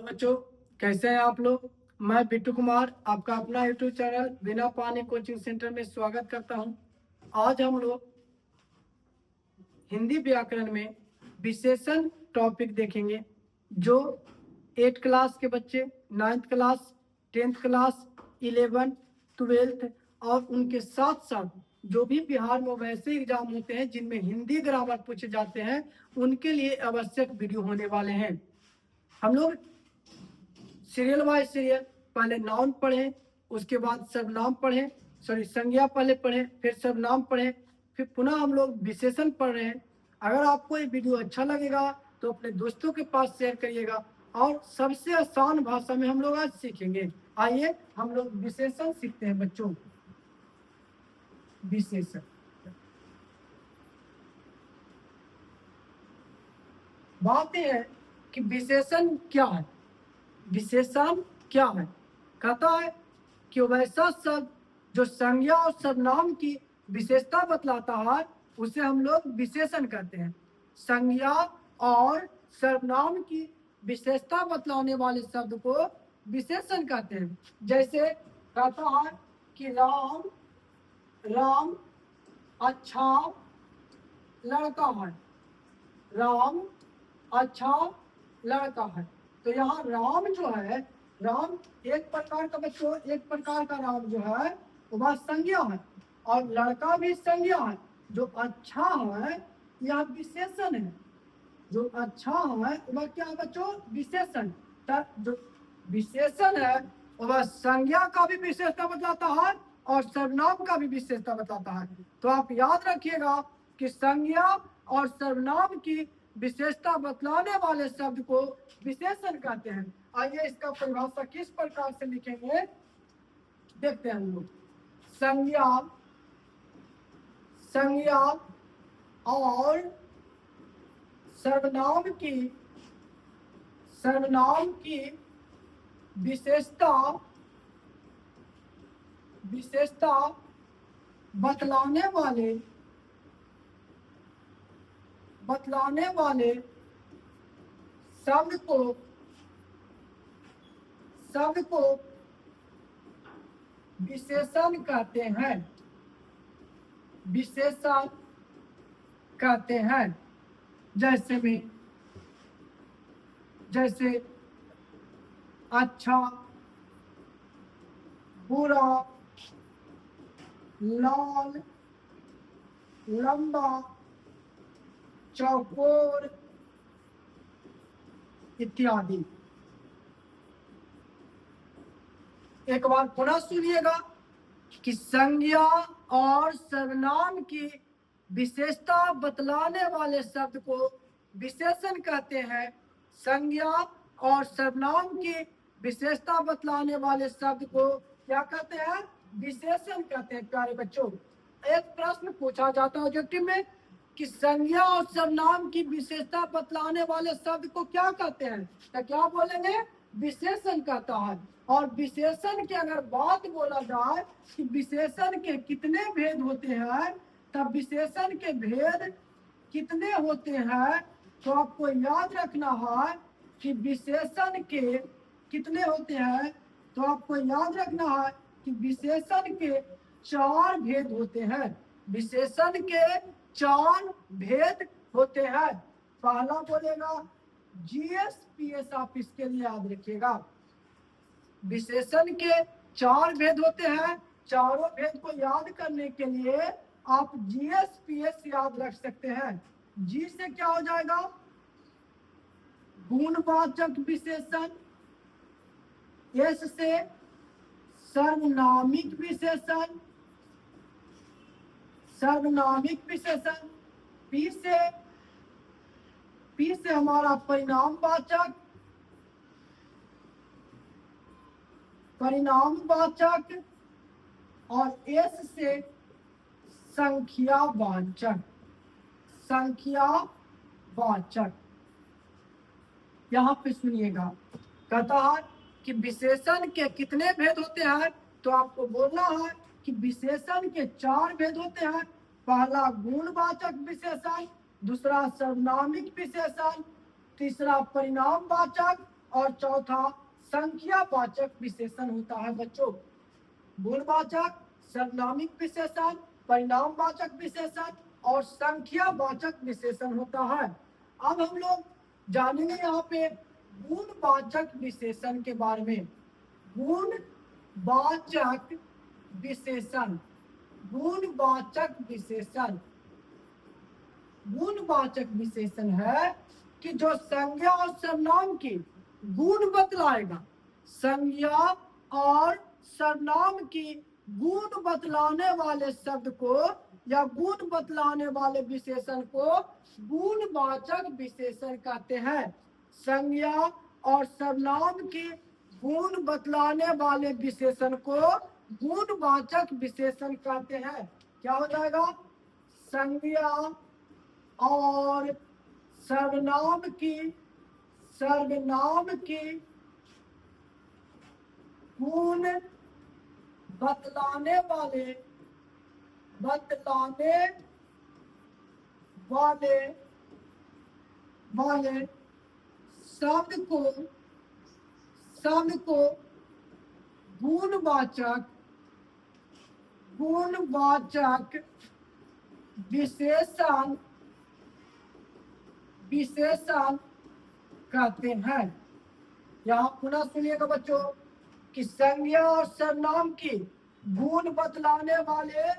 बच्चों, कैसे हैं आप लोग। मैं बिट्टू कुमार आपका अपना यूट्यूब चैनल बिना पानी कोचिंग सेंटर में स्वागत करता हूं। आज हम लोग हिंदी व्याकरण में विशेषण टॉपिक देखेंगे, जो 8 क्लास के बच्चे, 9th class, 10th class, 11th, 12th और उनके साथ साथ जो भी बिहार में वैसे एग्जाम होते हैं जिनमें हिंदी ग्रामर पूछे जाते हैं, उनके लिए आवश्यक वीडियो होने वाले हैं। हम लोग सीरियल बाय सीरियल पहले नाउन पढ़े, उसके बाद सर्वनाम पढ़े, संज्ञा पहले पढ़े, फिर सर्वनाम पढ़े, फिर पुनः हम लोग विशेषण पढ़ रहे हैं। अगर आपको ये वीडियो अच्छा लगेगा तो अपने दोस्तों के पास शेयर करिएगा। और सबसे आसान भाषा में हम लोग आज सीखेंगे। आइए हम लोग विशेषण सीखते हैं बच्चों। विशेषण, बात यह है कि विशेषण क्या है। विशेषण क्या है? कहता है कि वैसा शब्द जो संज्ञा और सर्वनाम की विशेषता बतलाता है उसे हम लोग विशेषण कहते हैं। संज्ञा और सर्वनाम की विशेषता बतलाने वाले शब्द को विशेषण कहते हैं। जैसे कहता है कि राम राम अच्छा लड़का है। राम अच्छा लड़का है। तो यहाँ राम जो है, राम एक प्रकार का बच्चों, एक प्रकार का राम जो है वह संज्ञा है, और लड़का भी संज्ञा है। जो अच्छा है यह विशेषण है। जो अच्छा है वह क्या है बच्चों? विशेषण। जो विशेषण है वह संज्ञा का भी विशेषता बतलाता है और सर्वनाम का भी विशेषता बतलाता है। तो आप याद रखिएगा कि संज्ञा और सर्वनाम की विशेषता बतलाने वाले शब्द को विशेषण कहते हैं। आइए इसका परिभाषा किस प्रकार से लिखेंगे देखते हैं हम लोग। संज्ञा, संज्ञा और सर्वनाम की विशेषता बतलाने वाले शब्द को विशेषण कहते हैं। विशेषण कहते हैं। जैसे अच्छा, बुरा, लाल, लंबा, चौकोर इत्यादि। एक बार पुनः सुनिएगा कि संज्ञा और सर्वनाम की विशेषता बतलाने वाले शब्द को विशेषण कहते हैं। संज्ञा और सर्वनाम की विशेषता बतलाने वाले शब्द को क्या कहते हैं? विशेषण कहते हैं। प्यारे बच्चों, एक प्रश्न पूछा जाता है ऑब्जेक्टिव में कि संज्ञा और सर्वनाम की विशेषता बतलाने वाले शब्द को क्या कहते हैं, तो क्या बोलेंगे? विशेषण कहता है। और विशेषण की अगर बात बोला जाए कि विशेषण के कितने भेद होते हैं, तब विशेषण के भेद कितने होते हैं, तो आपको याद रखना है कि विशेषण के कितने होते हैं, तो आपको याद रखना है कि विशेषण के 4 भेद होते हैं। विशेषण के 4 भेद होते हैं। पहला बोलेगा जीएस-पीएस, आप इसके लिए याद रखिएगा। विशेषण के 4 भेद होते हैं। चारों भेद को याद करने के लिए आप जीएस-पीएस याद रख सकते हैं। जी से क्या हो जाएगा? गुणवाचक विशेषण। एस से सर्वनामिक विशेषण। पी से हमारा परिणामवाचक। और एस से संख्यावाचक। यहाँ पे सुनिएगा, कहता है कि विशेषण के कितने भेद होते हैं, तो आपको बोलना है कि विशेषण के 4 भेद होते हैं। पहला गुणवाचक विशेषण, दूसरा सर्वनामिक विशेषण, तीसरा परिणामवाचक और चौथा संख्यावाचक विशेषण होता है बच्चों। गुणवाचक, सर्वनामिक विशेषण, परिणामवाचक विशेषण और संख्यावाचक विशेषण होता है। अब हम लोग जानेंगे यहाँ पे गुणवाचक विशेषण के बारे में। गुणवाचक विशेषण, गुणवाचक विशेषण, गुणवाचक विशेषण है कि जो संज्ञा और सर्वनाम की गुण बतलाएगा। संज्ञा और सर्वनाम की गुण बतलाने वाले शब्द को या गुण बतलाने वाले विशेषण को गुणवाचक विशेषण कहते हैं। संज्ञा और सर्वनाम की गुण बतलाने वाले विशेषण को गुणवाचक विशेषण कहते हैं। क्या हो जाएगा? संज्ञा और सर्वनाम की गुण बतलाने वाले शब्द को गुणवाचक विशेषण कहते हैं। यहाँ पुनः सुनिएगा बच्चों कि संज्ञा और सर्वनाम की गुण बतलाने वाले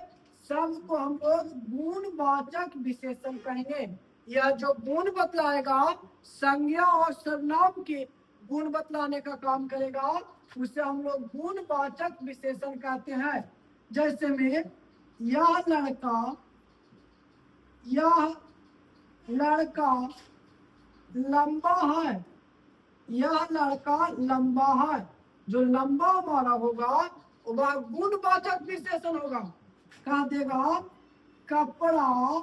शब्द को हम लोग गुणवाचक विशेषण कहेंगे। यह जो गुण बतलाएगा, संज्ञा और सर्वनाम की गुण बतलाने का काम करेगा, उसे हम लोग गुणवाचक विशेषण कहते हैं। जैसे में यह लड़का लंबा है, यह लड़का लंबा है। जो लंबा हमारा होगा वह गुणवाचक विशेषण होगा। कह देगा कपड़ा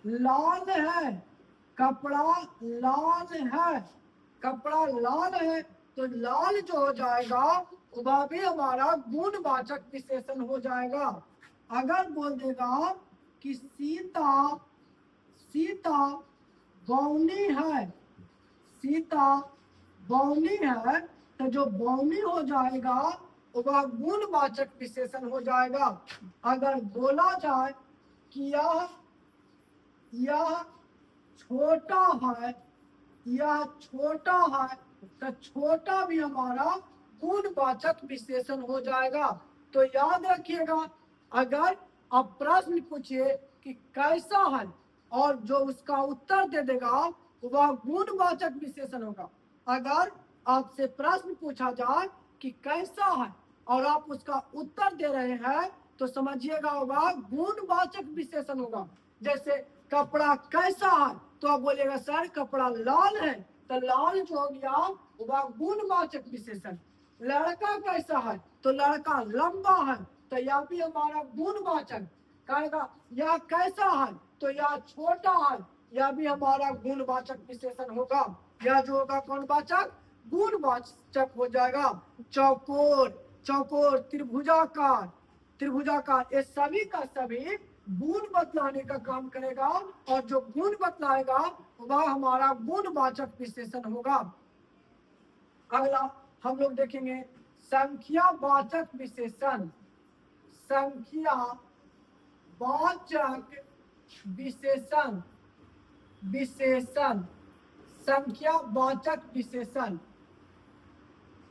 लाल है, कपड़ा लाल है, तो लाल जो हो जाएगा वह भी हमारा गुणवाचक विशेषण हो जाएगा। अगर बोल देगा कि सीता बौनी है, तो जो बौनी हो जाएगा वह गुणवाचक विशेषण हो जाएगा। अगर बोला जाए कि यह छोटा है, तो छोटा भी हमारा गुणवाचक विशेषण हो जाएगा। तो याद रखिएगा, अगर आप प्रश्न पूछिए कि कैसा है और जो उसका उत्तर दे देगा वह गुणवाचक विशेषण होगा। अगर आपसे प्रश्न पूछा जाए कि कैसा है और आप उसका उत्तर दे रहे हैं तो समझिएगा वह गुणवाचक विशेषण होगा। जैसे कपड़ा कैसा है तो आप बोलेगा सर कपड़ा लाल है, तो लाल जो हो गया वह गुणवाचक विशेषण। लड़का कैसा है तो लड़का लंबा है, तो यह भी हमारा गुणवाचक। कहेगा यह कैसा है तो यह छोटा है, यह भी हमारा गुणवाचक विशेषण होगा। यह जो होगा कौन वाचक? गुणवाचक हो जाएगा। चौकोर, त्रिभुजाकार, ये सभी का सभी गुण बतलाने का काम करेगा और जो गुण बतलाएगा वह हमारा गुणवाचक विशेषण होगा। अगला हम लोग देखेंगे संख्यावाचक विशेषण। संख्यावाचक विशेषण।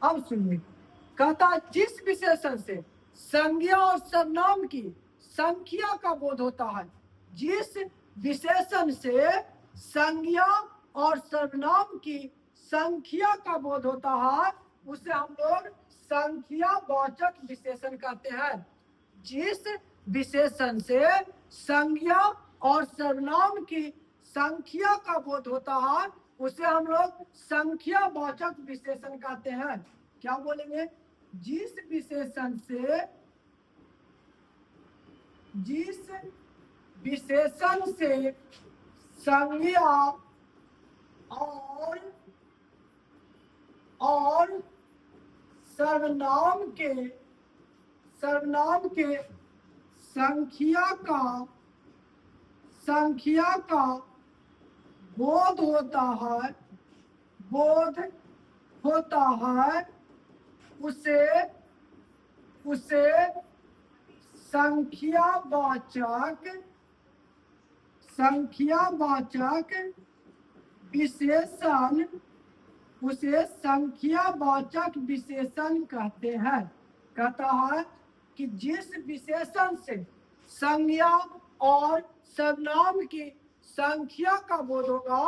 अब सुनिए, कहता जिस विशेषण से संज्ञा और सर्वनाम की संख्या का बोध होता है, जिस विशेषण से संज्ञा और सर्वनाम की संख्या का बोध होता है उसे हम लोग संख्यावाचक विशेषण कहते हैं। जिस विशेषण से संज्ञा और सर्वनाम की संख्या का बोध होता है उसे हम लोग संख्यावाचक विशेषण कहते हैं। क्या बोलेंगे? जिस विशेषण से संज्ञा और सर्वनाम के संख्या का बोध होता है, बोध होता है, उसे उसे संख्यावाचक संख्यावाचक विशेषण उसे संख्यावाचक विशेषण कहते हैं। कहता है कि जिस विशेषण से संज्ञा और सर्वनाम की संख्या का बोध होगा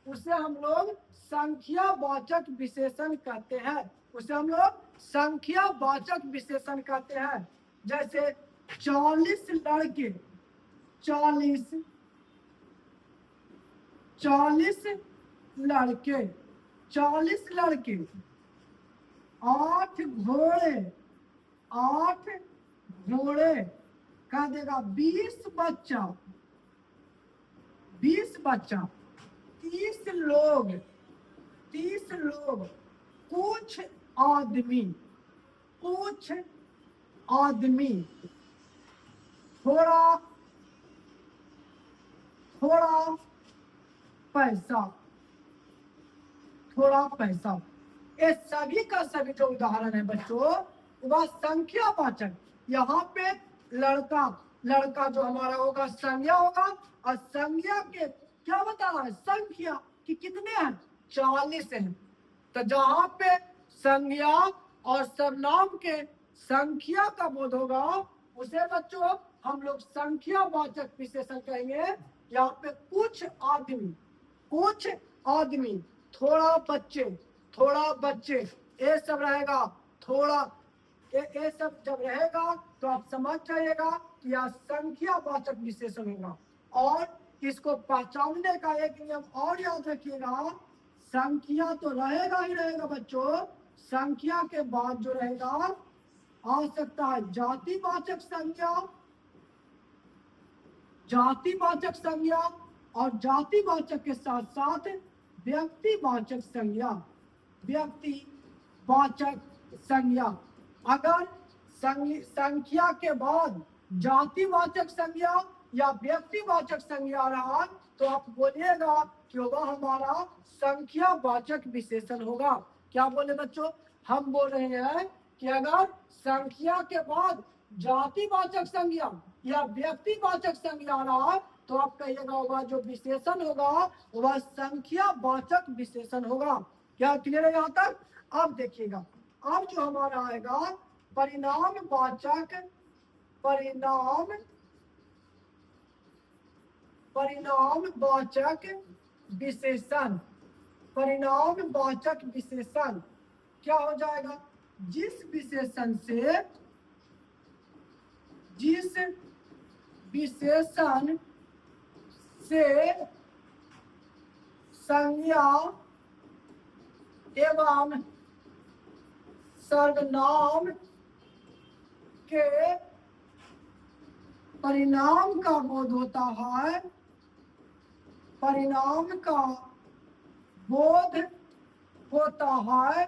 उसे हम लोग संख्यावाचक विशेषण कहते हैं। उसे हम लोग संख्यावाचक विशेषण कहते हैं। जैसे 40 लड़के, 40 लड़के, 40 लड़के, 8 घोड़े, 8 घोड़े, कह देगा 20 बच्चा, 20 बच्चा, 30 लोग, 30 लोग, कुछ आदमी, कुछ आदमी, थोड़ा थोड़ा पैसा, थोड़ा पैसा। ये सभी का सभी जो उदाहरण है बच्चों वह संख्यावाचक। यहाँ पे लड़का, लड़का जो हमारा होगा संज्ञा होगा और संज्ञा के क्या बता रहा है संख्या कि कितने हैं 40 हैं। तो जहाँ पे संज्ञा और सर्वनाम के संख्या का बोध होगा उसे बच्चों हम लोग संख्यावाचक विशेषण कहेंगे। यहाँ पे कुछ आदमी, कुछ आदमी, थोड़ा बच्चे, थोड़ा बच्चे, ये सब रहेगा। थोड़ा ये सब जब रहेगा तो आप समझ जाइएगा कि यह संख्यावाचक विशेषण होगा। और इसको पहचानने का एक नियम और याद रखिएगा, संख्या तो रहेगा ही रहेगा बच्चों, संख्या के बाद जो रहेगा आ सकता है जातिवाचक संज्ञा, जातिवाचक संज्ञा और जातिवाचक के साथ साथ व्यक्तिवाचक संज्ञा, व्यक्तिवाचक संज्ञा। अगर संख्या के बाद जातिवाचक संज्ञा या व्यक्तिवाचक संज्ञा रहा तो आप बोलिएगा कि वह हमारा संख्यावाचक विशेषण होगा। क्या बोले बच्चों, हम बोल रहे हैं कि अगर संख्या के बाद जातिवाचक संज्ञा या व्यक्तिवाचक संज्ञा रहा तो आप कहिएगा वह जो विशेषण होगा वह संख्यावाचक विशेषण होगा। क्या क्लियर है यहाँ तक? अब देखिएगा, अब जो हमारा आएगा परिणामवाचक, परिणामवाचक विशेषण, परिणामवाचक विशेषण क्या हो जाएगा? जिस विशेषण से, जिस विशेषण से संज्ञा एवं सर्वनाम के परिणाम का बोध होता है, परिणाम का बोध होता है,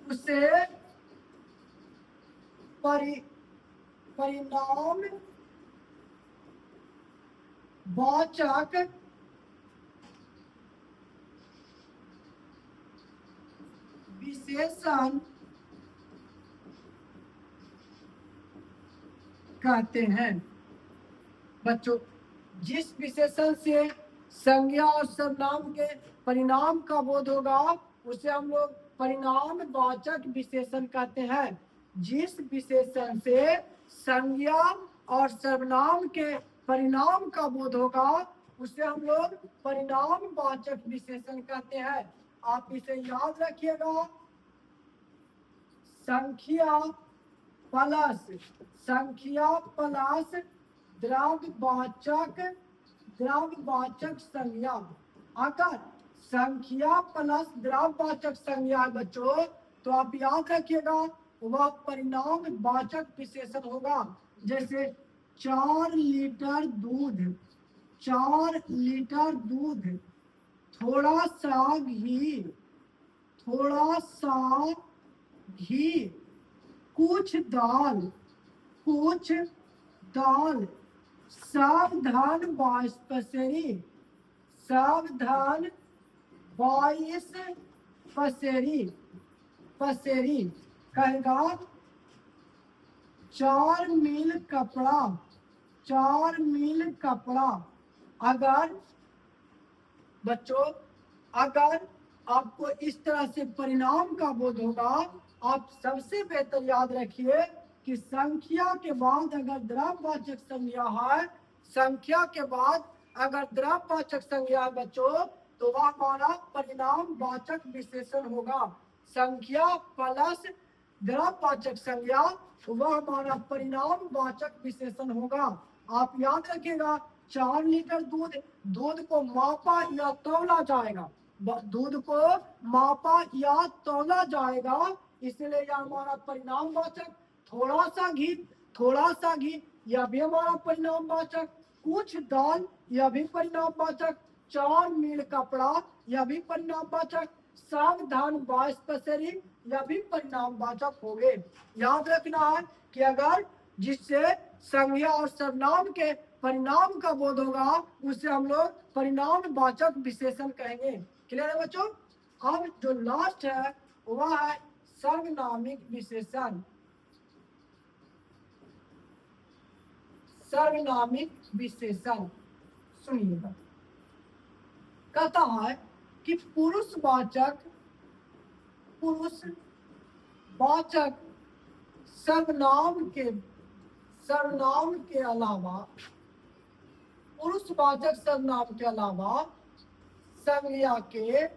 उसे परिणाम वाचक विशेषण कहते हैं। बच्चों, जिस विशेषण से संज्ञा और सर्वनाम के परिणाम का बोध होगा उसे हम लोग परिणामवाचक विशेषण कहते हैं। जिस विशेषण से संज्ञा और सर्वनाम के परिणाम का बोध होगा उसे हम लोग परिणामवाचक विशेषण कहते हैं। आप इसे याद रखिएगा, संख्या प्लस द्रव्यवाचक संज्ञा। अगर संख्या प्लस द्रव्यवाचक संज्ञा है बच्चों तो आप याद रखिएगा वह परिणामवाचक विशेषण होगा। जैसे 4 लीटर दूध, 4 लीटर दूध, थोड़ा सा घी, थोड़ा सा घी, कुछ दाल, कुछ दाल, सावधान वाष्पशरी, सावधान 22 पसेरी, पसेरी कहेगा 4 मील कपड़ा, 4 मील कपड़ा। अगर बच्चों अगर आपको इस तरह से परिणाम का बोध होगा, आप सबसे बेहतर याद रखिए कि संख्या के बाद अगर द्रव्यवाचक संज्ञा है, संख्या के बाद अगर द्रव्यवाचक संज्ञा है बच्चों, तो वह हमारा परिणाम वाचक विशेषण होगा। संख्या प्लस द्रव्यवाचक संज्ञा वह हमारा परिणाम वाचक विशेषण होगा। आप याद रखिएगा 4 लीटर दूध, दूध को मापा या तौला जाएगा, दूध को मापा या तौला जाएगा, इसलिए यह हमारा परिणाम वाचक। थोड़ा सा घी, थोड़ा सा घी यह भी हमारा परिणाम वाचक। कुछ दाल यह भी परिणाम वाचक। 4 मील कपड़ा यह भी परिणाम वाचक। सावधान 22 पसेरी यह भी परिणाम वाचक हो गए। याद रखना है कि अगर जिससे संज्ञा और सर्वनाम के परिणाम का बोध होगा उसे हम लोग परिणाम वाचक विशेषण कहेंगे। क्लियर है बच्चों? अब जो लास्ट है वह है सर्वनामिक विशेषण। सर्वनामिक विशेषण सुनिएगा, कहता है कि पुरुषवाचक सर्वनाम के अलावा, पुरुषवाचक सर्वनाम के अलावा संज्ञा के पहले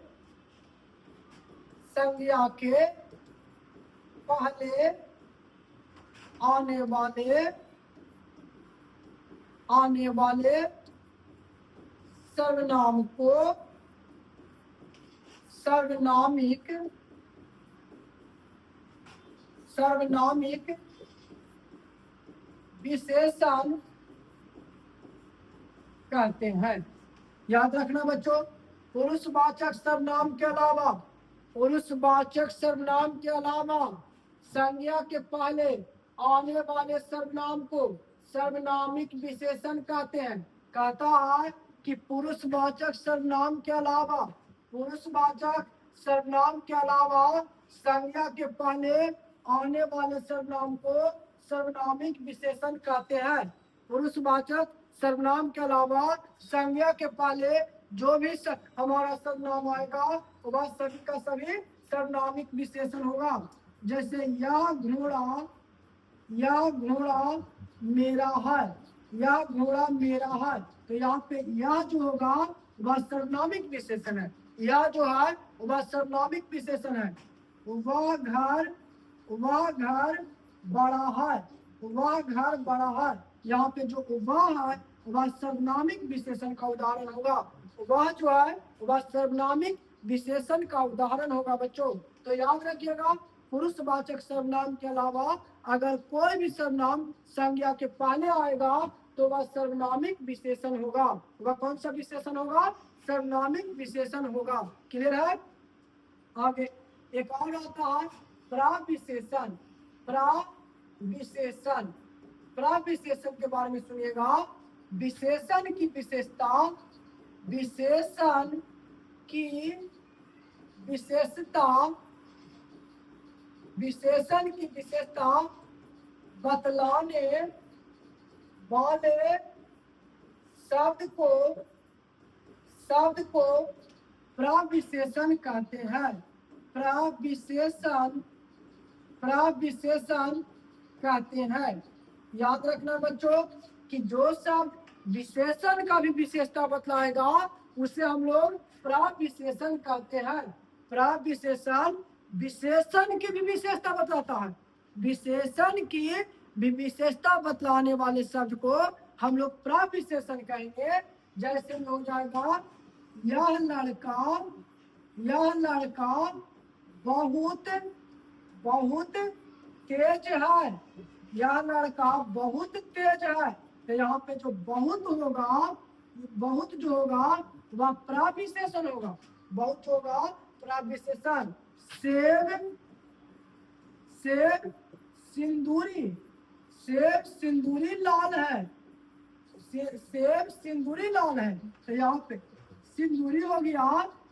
आने वाले सर्वनाम को सर्वनामिक विशेषण कहते हैं। याद रखना बच्चों, पुरुषवाचक सर्वनाम के अलावा, पुरुषवाचक सर्वनाम के अलावा संज्ञा के पहले आने वाले सर्वनाम को सर्वनामिक विशेषण कहते हैं। कहता है कि पुरुषवाचक सर्वनाम के अलावा, पुरुषवाचक सर्वनाम के अलावा संज्ञा के पहले आने वाले सर्वनाम को सर्वनामिक विशेषण कहते हैं। पुरुषवाचक सर्वनाम के अलावा संज्ञा के पहले जो भी हमारा सर्वनाम आएगा वह सभी का सभी सर्वनामिक विशेषण होगा। जैसे यह घोड़ा मेरा है, यह घोड़ा मेरा है, तो यहाँ पे यह जो होगा वह सर्वनामिक विशेषण है। यह जो है वह सर्वनामिक विशेषण है। वह घर बड़ा है, वह घर बड़ा है, यहाँ पे जो वह है वह सर्वनामिक विशेषण का उदाहरण होगा। वह जो है वह सर्वनामिक विशेषण का उदाहरण होगा बच्चों। तो याद रखिएगा, पुरुषवाचक सर्वनाम के अलावा अगर कोई भी सर्वनाम संज्ञा के पहले आएगा तो वह सर्वनामिक विशेषण होगा। वह कौन सा विशेषण होगा? सर्वनामिक विशेषण होगा। क्लियर है? आगे एक और आता है प्राविशेषण। प्राविशेषण, प्राविशेषण के बारे में सुनिएगा। विशेषण की विशेषता, विशेषण की विशेषता, विशेषण की विशेषता बतलाने वाले शब्द को प्राविशेषण कहते हैं। प्राविशेषण कहते हैं। याद रखना बच्चों कि जो शब्द विशेषण का भी विशेषता बतलाएगा उसे हम लोग प्राविशेषण कहते हैं। प्राविशेषण विशेषण की भी विशेषता बतलाता है। विशेषण की भी विशेषता बतलाने वाले शब्द को हम लोग प्राविशेषण कहेंगे। जैसे में हो जाएगा यह लड़का बहुत तेज है, यह लड़का बहुत तेज है। तो यहाँ पे जो बहुत होगा, बहुत जो होगा वह प्राविशेषण होगा। बहुत होगा प्राविशेषण। सेब सिंदूरी लाल है, सेब सिंदूरी लाल है। तो यहाँ पे सिंदूरी हो गया,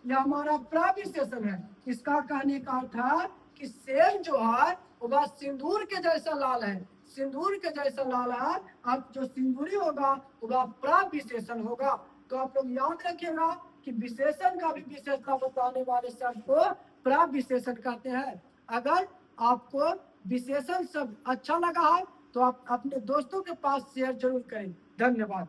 यह हमारा प्रविशेषण है। इसका कहने का अर्थ है कि सेब जो है वह सिंदूर के जैसा लाल है, सिंदूर के जैसा लाल है। अब जो सिंदूरी होगा वह प्रविशेषण होगा। तो आप लोग याद रखिएगा कि विशेषण का भी विशेषता बताने वाले शब्द को प्रविशेषण कहते हैं। अगर आपको विशेषण शब्द अच्छा लगा है तो आप अपने दोस्तों के पास शेयर जरूर करें। धन्यवाद।